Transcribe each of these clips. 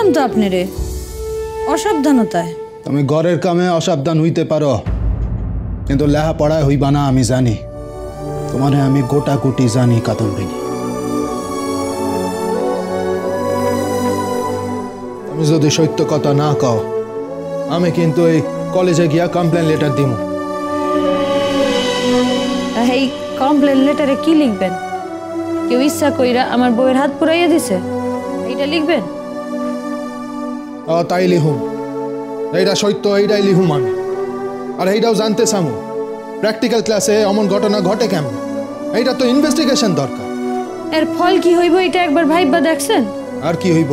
কইলাম তো আপনারে অসাবধানতায়। তুমি ঘরের কামে অসাবধান হইতে পারো, কিন্তু লেখাপড়ায় হইবা না আমি জানি। তোমারে আমি গোটাকুটি জানি কাদম্বিনী। তুমি যদি সত্য কথা না কও, আমি কিন্তু এই কলেজে গিয়া কমপ্লেন লেটার দিব। এই কমপ্লেন লেটারে কি লিখবেন? কেউ ইচ্ছা কইরা আমার বউয়ের হাত পুরাইয়া দিছে, এইটা লিখবেন? তাই লিহুম, এইটা সত্য, এইটাই লিহুম আমি। আর এইটাও জানতে চামু প্র্যাকটিক্যাল ক্লাসে এমন ঘটনা ঘটে কেমন, এইটা তো ইনভেস্টিগেশন দরকার। এর ফল কি হইব এটা একবার ভাইবা দেখছেন? আর কি হইব?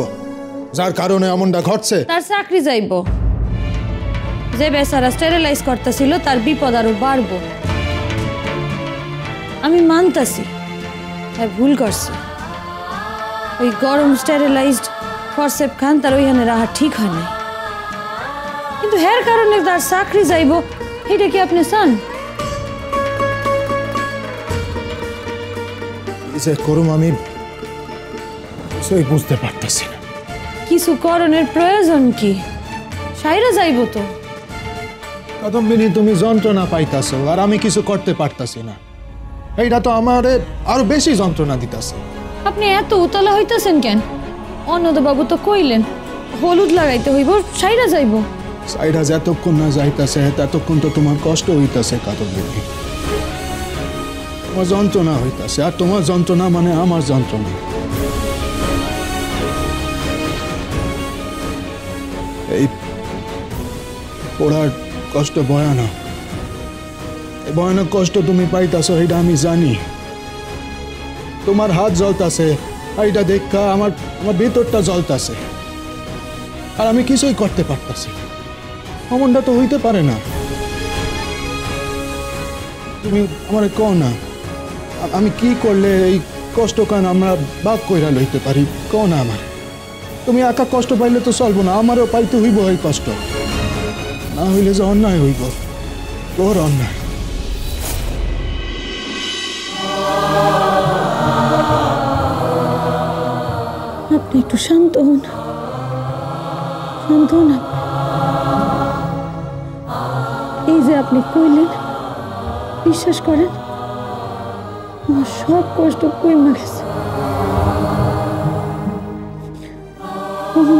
যার কারণে এমনটা ঘটছে তার চাকরি যাইব। যে বেচারা স্টেরিলাইজ করতেছিল তার বিপদ আরো বাড়বো। আমি মানতাছি তাই ভুল করছি। ওই গরম স্টেরিলাইজড ফরসেপ খান তার ওইখানে রাহা ঠিক হয় নাই, কিন্তু হের কারণে তার চাকরি যাইব, এটা কি আপনি চান? করুম আমি কিছুই বুঝতে পারতেছি না। কিছু করণের প্রয়োজন কি? সাইরা যাইব তো। কাদম্বিনী, তুমি যন্ত্রণা পাইতাছো আর আমি কিছু করতে পারতাছি না, এইটা তো আমারে আরো বেশি যন্ত্রণা দিতাছে। আপনি এত উতলা হইতাছেন কেন? অন্নদবাবু তো কইলেন হলুদ লাগাইতে হইব, সাইরা যাইব। সাইরা যতক্ষণ না যাইতাছে ততক্ষণ তো তোমার কষ্ট হইতাছে কাদম্বিনী। তোমার যন্ত্রণা হইতাছে, আর তোমার যন্ত্রণা মানে আমার যন্ত্রণা। এই পড়ার কষ্ট ভয়ানক, এই ভয়ানক কষ্ট তুমি পাইতাছো এটা আমি জানি। তোমার হাত জ্বলতাছে, এইটা দেখা আমার ভিতরটা জ্বলতাছে, আর আমি কিছুই করতে পারতাছি। অমনটা তো হইতে পারে না। তুমি আমার কও না, আমি কি করলে এই কষ্ট কান আমরা ভাগ কইরা লইতে পারি? কও না আমার। তুমি একা কষ্ট পাইলে তো চলবো না, আমারও পাইতে হইব এই কষ্ট, না হইলে যে অন্যায় হইব, তোর অন্যায়। আপনি একটু শান্ত হন, শান্ত হন। এই যে আপনি কইলেন, বিশ্বাস করেন আমার সব কষ্ট কইমা গেছে।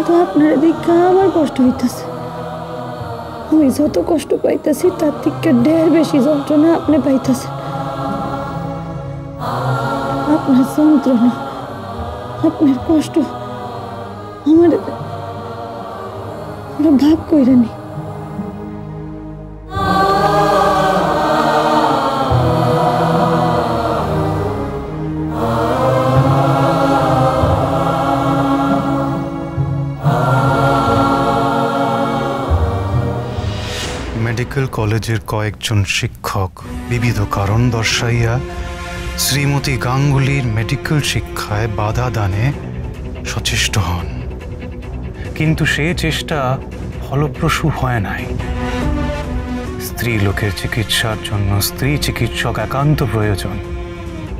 তো আপনার দিকে আমার কষ্ট হইতেছে। আমি যত কষ্ট পাইতেছি তার থেকে ঢের বেশি যন্ত্রণা আপনি পাইতেছেন। আপনার যন্ত্রণা, আপনার কষ্ট আমার ভাগ কইরা নি। মেডিকেল কলেজের কয়েকজন শিক্ষক বিবিধ কারণ দর্শাইয়া শ্রীমতী গাঙ্গুলির মেডিকেল শিক্ষায় বাধা দানে সচেষ্ট হন, কিন্তু সে চেষ্টা ফলপ্রসূ হয় নাই। স্ত্রী লোকের চিকিৎসার জন্য স্ত্রী চিকিৎসক একান্ত প্রয়োজন।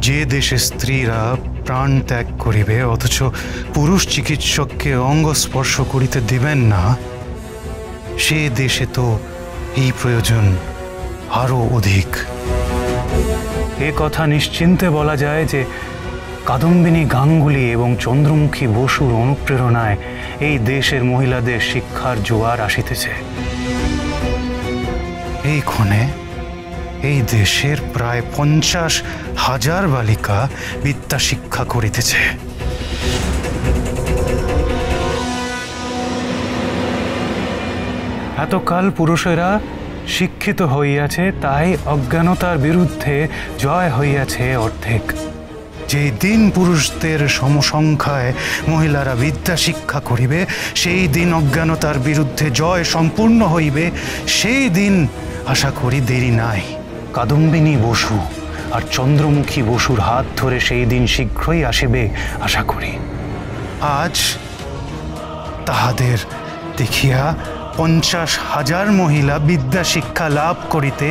যে দেশে স্ত্রীরা প্রাণ ত্যাগ করিবে অথচ পুরুষ চিকিৎসককে অঙ্গ স্পর্শ করিতে দিবেন না, সে দেশে তো এই প্রয়োজন আরো অধিক। এ কথা নিশ্চিন্তে বলা যায় যে কাদম্বিনী গাঙ্গুলি এবং চন্দ্রমুখী বসুর অনুপ্রেরণায় এই দেশের মহিলাদের শিক্ষার জোয়ার আসিতেছে। এই ক্ষণে এই দেশের প্রায় 50,000 বালিকা বিদ্যা শিক্ষা করিতেছে। এতকাল পুরুষেরা শিক্ষিত হইয়াছে, তাই অজ্ঞানতার বিরুদ্ধে জয় হইয়াছে অর্ধেক। যেই দিন পুরুষদের সমসংখ্যায় মহিলারা বিদ্যা শিক্ষা করিবে, সেই দিন অজ্ঞানতার বিরুদ্ধে জয় সম্পূর্ণ হইবে। সেই দিন আশা করি দেরি নাই। কাদম্বিনী বসু আর চন্দ্রমুখী বসুর হাত ধরে সেই দিন শীঘ্রই আসিবে আশা করি। আজ তাহাদের দেখিয়া 50,000 মহিলা বিদ্যা শিক্ষা লাভ করিতে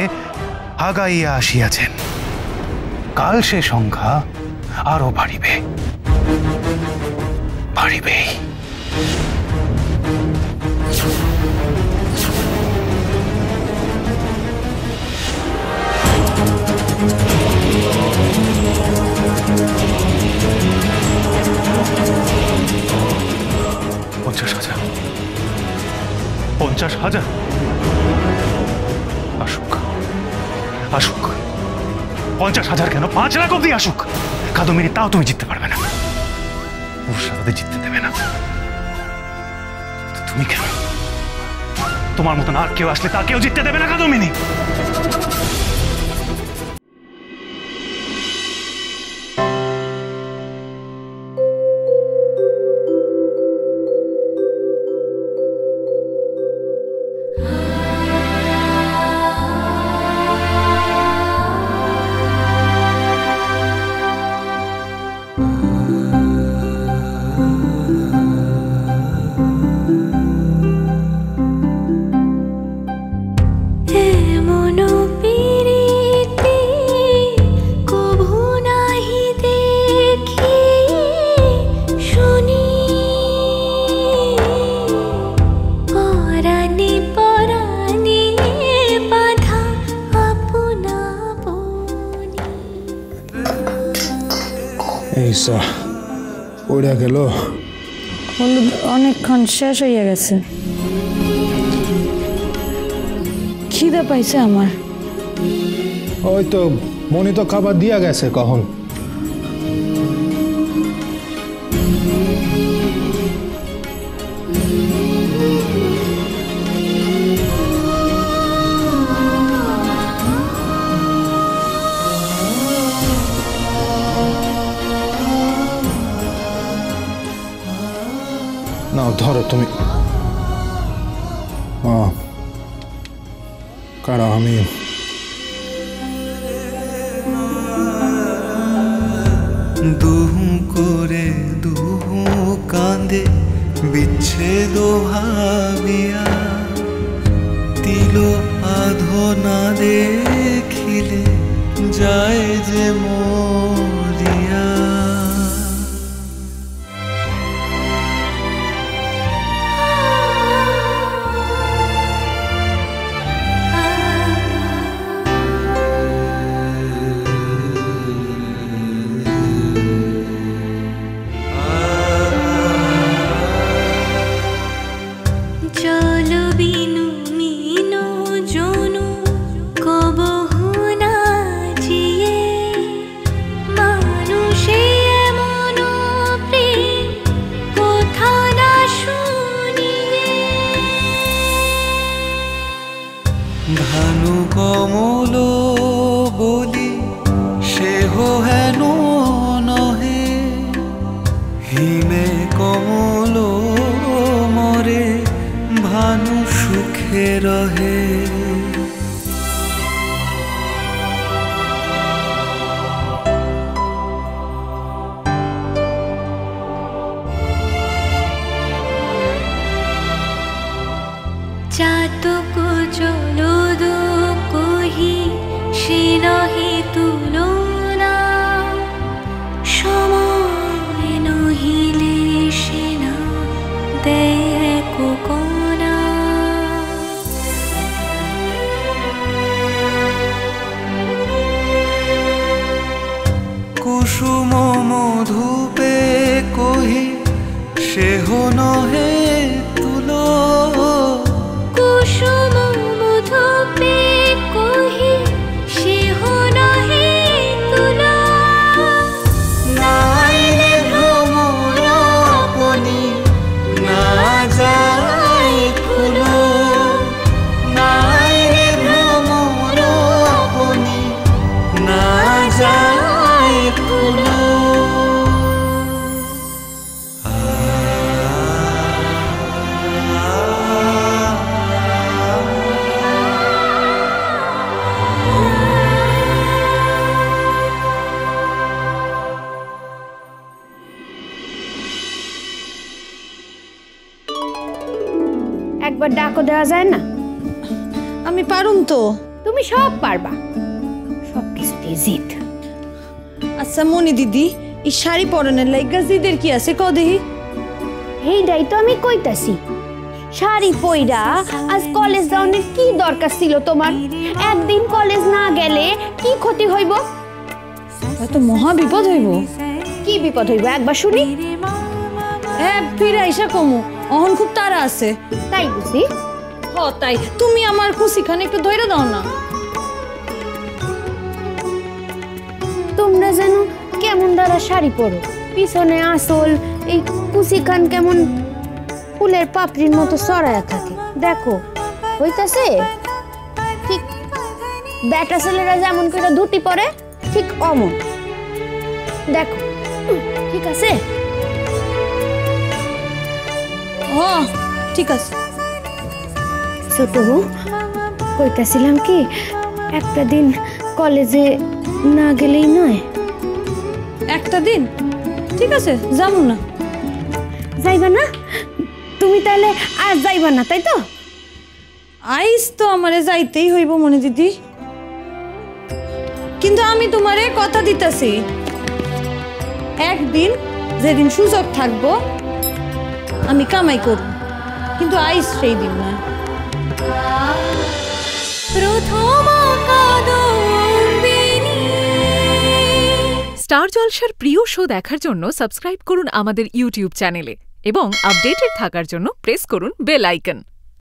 আগাইয়া আসিয়াছেন। কাল সে সংখ্যা আরো বাড়িবে, বাড়িবেই। 50,000? আসুক আসুক, 50,000 কেন, 5 লাখ অব্দি আসুক, কাদম্বিনী তাও তুমি জিততে পারবে না, উর্ষাদাতে জিততে দেবে না। তুমি কেন? তোমার মতন আর কেউ আসলে তাকেও জিততে দেবে না কাদম্বিনী। এইসা পড়ে গেল, হলুদ অনেকক্ষণ শেষ হইয়া গেছে, খিদে পাইছে আমার। ওই তো মনি তো খাবার দিয়া গেছে কখন। নাও ধরো তুমি, কারণ আমি দুহু করে দুহু কাঁদে বিচ্ছেদ ভাবিয়া, তিল আধো না দেখিলে যায় যে মরিয়া। ভানু কমল বলি সেহ হেন নহে, হিমে কমল মরে ভানু সুখে রহে। চাতক জলদ কহি সে নহে তুলনা, সময় নহিলে সে না দেখো কোনা। কুসুম মধুপে কহি সেহ নহে তুলো, কুসুম মধুপে কহি সেহ নহে তুলো। নাইলে ভ্রমর আপনি না যায় ফুলো, নাইলে ভ্রমর আপনি না যায় ফুলো। একবার ডাকো দেওয়া যায় না? আমি পারুম তো। তুমি সব পারবা, সব কিছুতেই জিত। আচ্ছা মনি দিদি, এই শাড়ি পরনের লাইগা জিদের কি আছে ক দেহি? এইটাই তো আমি কইতাছি, শাড়ি পইরা আজ কলেজ যাওয়ার কি দরকার ছিল তোমার? একদিন কলেজ না গেলে কি ক্ষতি হইব? তো মহা বিপদ হইব। কি বিপদ হইব একবার শুনি। হ্যাঁ ফিরে আইসা কমু, অহন খুব তাড়া আছে। তাই বুঝি? হ তাই তুমি আমার কুচিখান একটু ধইরা দাও না। তোমরা যেন কেমন দ্বারা শাড়ি পরো, পিছনে আসল, এই কুচিখান কেমন ফুলের পাপড়ির মতো সরায়া থাকে। দেখো হইতাছে ঠিক ব্যাটা ছেলেরা যেমন করে ধুতি পরে ঠিক অমন। দেখো ঠিক আছে? ঠিক আছে। ছোট বউ, কইতাছিলাম কি একটা দিন কলেজে না গেলেই নয়? একটা দিন ঠিক আছে, যাবো না। যাইবা না? তুমি তাহলে আজ যাইবা না, তাই তো? আইস তো আমারে যাইতেই হইব মনে দিদি, কিন্তু আমি তোমারে কথা দিতেছি একদিন যেদিন সুযোগ থাকবো আমি কামাই করব, কিন্তু আইস সেই দিন না। স্টার জলসার প্রিয় শো দেখার জন্য সাবস্ক্রাইব করুন আমাদের ইউটিউব চ্যানেলে এবং আপডেটেড থাকার জন্য প্রেস করুন বেল আইকন।